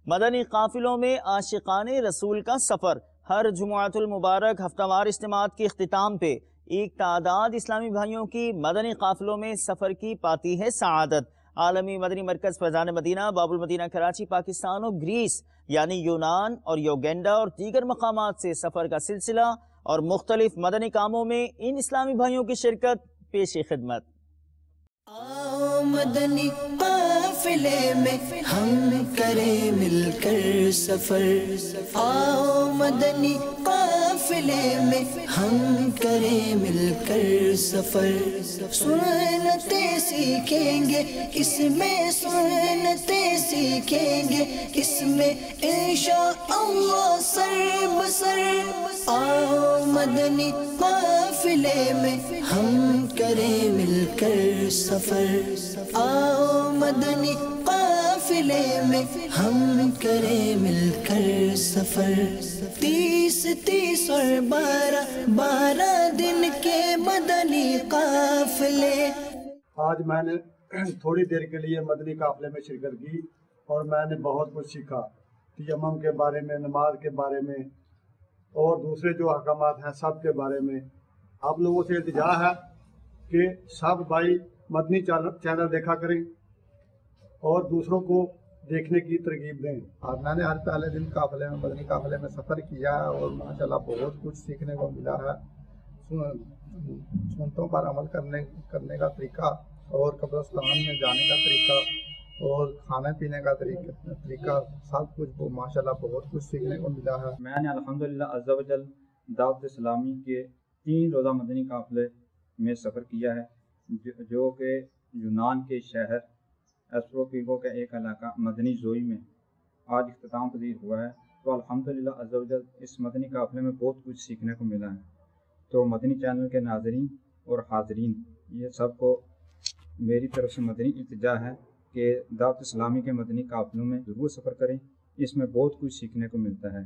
مدنی قافلوں میں عاشقان رسول کا سفر۔ ہر جمعۃ المبارک ہفتہ وار اجتماعات کے اختتام پہ ایک تعداد اسلامی بھائیوں کی مدنی قافلوں میں سفر کی پاتی ہے سعادت۔ عالمی مدنی مرکز فیضان مدینہ باب المدینہ کراچی پاکستان اور گریس یعنی یونان اور یوگینڈا اور دیگر مقامات سے سفر کا سلسلہ اور مختلف مدنی کاموں میں ان اسلامی بھائیوں کی شرکت پیش خدمت۔ آؤ مدنی قافلے میں ہم کریں مل کر سفر، آؤ مدنی قافلے میں ہم کریں مل کر سفر، سنتیں سیکھیں گے اس میں، سنتیں سیکھیں گے اس میں انشاءاللہ سر بسر۔ آؤ مدنی قافلے میں ہم کریں مل کر سفر، آؤ مدنی قافلے میں ہم کریں مل کر سفر۔ 30 اور 12 دن کے مدنی قافلے۔ آج میں نے تھوڑی دیر کے لیے مدنی قافلے میں شرکت کی اور میں نے بہت کچھ سیکھا، تیمم کے بارے میں، نماز کے بارے میں اور دوسرے جو احکامات ہیں سب کے بارے میں۔ آپ لوگوں سے التجا ہے کہ سب بھائی مدنی چینل دیکھا کریں اور دوسروں کو دیکھنے کی ترغیب دیں۔ اور میں نے ہر پہلے دن قافلے میں مدنی قافلے میں سفر کیا ہے اور ماشاءاللہ بہت کچھ سیکھنے کو ملا ہے۔ سنتوں پر عمل کرنے کا طریقہ اور قبرستان میں جانے کا طریقہ اور کھانے پینے کا طریقہ سب کچھ ماشاءاللہ بہت کچھ سیکھنے کو ملا ہے۔ میں نے الحمدللہ عز و جل دعوت اسلامی کے 3 روزہ مدنی قافلے میں سفر کیا ہے، جو کہ یونان کے شہر ایسپروپیگو کا ایک علاقہ مدنی زوئی میں آج اختتام پذیر ہوا ہے۔ تو الحمدللہ عز و جل اس مدنی قافلے میں بہت کچھ سیکھنے کو ملا ہے۔ تو مدنی چینل کے ناظرین اور حاضرین، یہ سب کو میری طرف سے مدنی التجا ہے کہ دعوت اسلامی کے مدنی قافلوں میں ضرور سفر کریں، اس میں بہت کچھ سیکھنے کو ملتا ہے۔